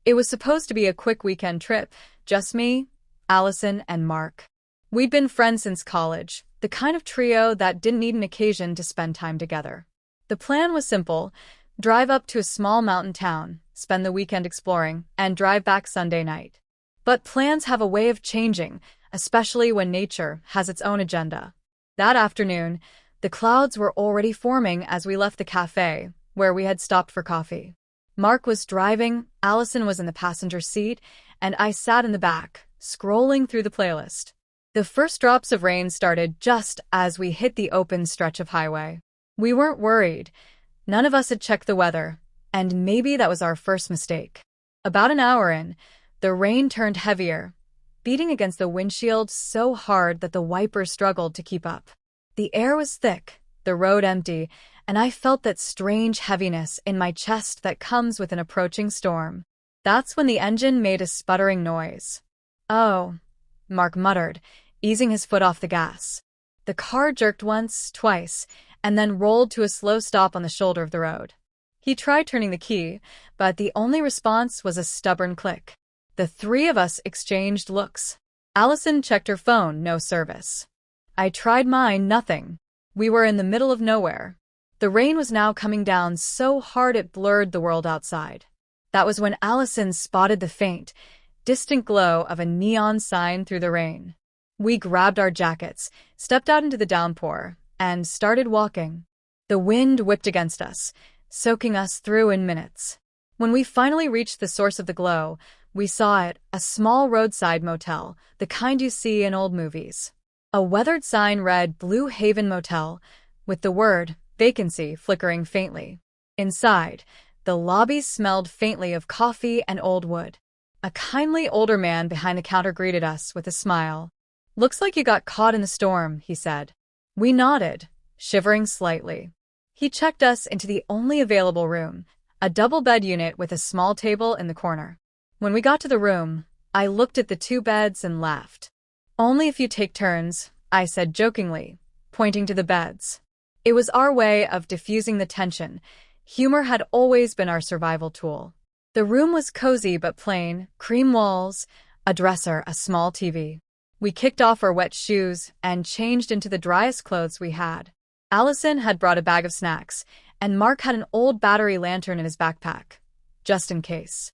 It was supposed to be a quick weekend trip, just me, Allison, and Mark. We'd been friends since college, the kind of trio that didn't need an occasion to spend time together. The plan was simple: drive up to a small mountain town, spend the weekend exploring, and drive back Sunday night. But plans have a way of changing, especially when nature has its own agenda. That afternoon, the clouds were already forming as we left the cafe, where we had stopped for coffee. Mark was driving, Allison was in the passenger seat, and I sat in the back, scrolling through the playlist. The first drops of rain started just as we hit the open stretch of highway. We weren't worried. None of us had checked the weather, and maybe that was our first mistake. About an hour in, the rain turned heavier, beating against the windshield so hard that the wipers struggled to keep up. The air was thick, the road empty, and I felt that strange heaviness in my chest that comes with an approaching storm. That's when the engine made a sputtering noise. "Oh," Mark muttered, easing his foot off the gas. The car jerked once, twice, and then rolled to a slow stop on the shoulder of the road. He tried turning the key, but the only response was a stubborn click. The three of us exchanged looks. Allison checked her phone, no service. I tried mine, nothing. We were in the middle of nowhere. The rain was now coming down so hard it blurred the world outside. That was when Allison spotted the faint, distant glow of a neon sign through the rain. We grabbed our jackets, stepped out into the downpour, and started walking. The wind whipped against us, soaking us through in minutes. When we finally reached the source of the glow, we saw it, a small roadside motel, the kind you see in old movies. A weathered sign read Blue Haven Motel, with the word vacancy flickering faintly. Inside, the lobby smelled faintly of coffee and old wood. A kindly older man behind the counter greeted us with a smile. "Looks like you got caught in the storm," he said. We nodded, shivering slightly. He checked us into the only available room, a double-bed unit with a small table in the corner. When we got to the room, I looked at the two beds and laughed. "Only if you take turns," I said jokingly, pointing to the beds. It was our way of diffusing the tension. Humor had always been our survival tool. The room was cozy but plain, cream walls, a dresser, a small TV. We kicked off our wet shoes and changed into the driest clothes we had. Allison had brought a bag of snacks, and Mark had an old battery lantern in his backpack, just in case.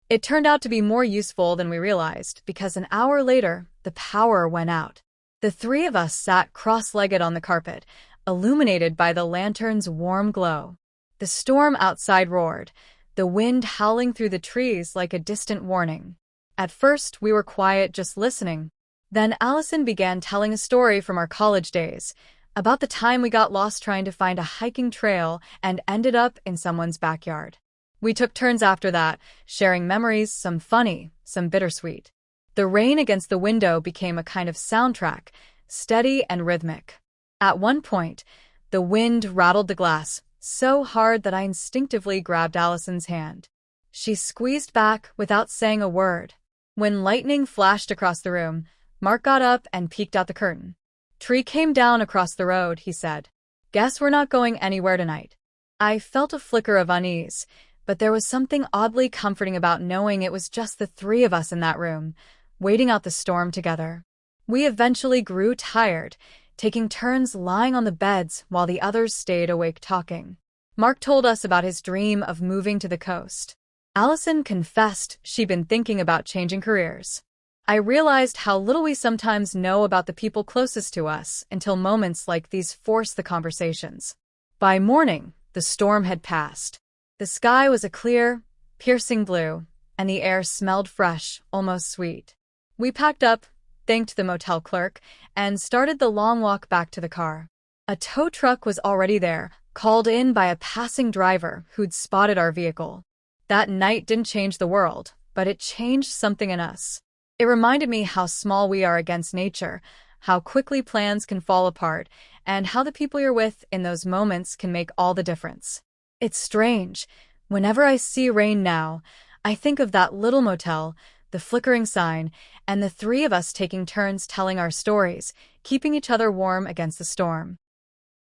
It turned out to be more useful than we realized, because an hour later, the power went out. The three of us sat cross-legged on the carpet, illuminated by the lantern's warm glow. The storm outside roared, the wind howling through the trees like a distant warning. At first, we were quiet, just listening. Then Allison began telling a story from our college days, about the time we got lost trying to find a hiking trail and ended up in someone's backyard. We took turns after that, sharing memories, some funny, some bittersweet. The rain against the window became a kind of soundtrack, steady and rhythmic. At one point, the wind rattled the glass so hard that I instinctively grabbed Allison's hand. She squeezed back without saying a word. When lightning flashed across the room, Mark got up and peeked out the curtain. "Tree came down across the road," he said. "Guess we're not going anywhere tonight." I felt a flicker of unease, but there was something oddly comforting about knowing it was just the three of us in that room, waiting out the storm together. We eventually grew tired, taking turns lying on the beds while the others stayed awake talking. Mark told us about his dream of moving to the coast. Allison confessed she'd been thinking about changing careers. I realized how little we sometimes know about the people closest to us until moments like these force the conversations. By morning, the storm had passed. The sky was a clear, piercing blue, and the air smelled fresh, almost sweet. We packed up, thanked the motel clerk, and started the long walk back to the car. A tow truck was already there, called in by a passing driver who'd spotted our vehicle. That night didn't change the world, but it changed something in us. It reminded me how small we are against nature, how quickly plans can fall apart, and how the people you're with in those moments can make all the difference. It's strange. Whenever I see rain now, I think of that little motel, the flickering sign, and the three of us taking turns telling our stories, keeping each other warm against the storm.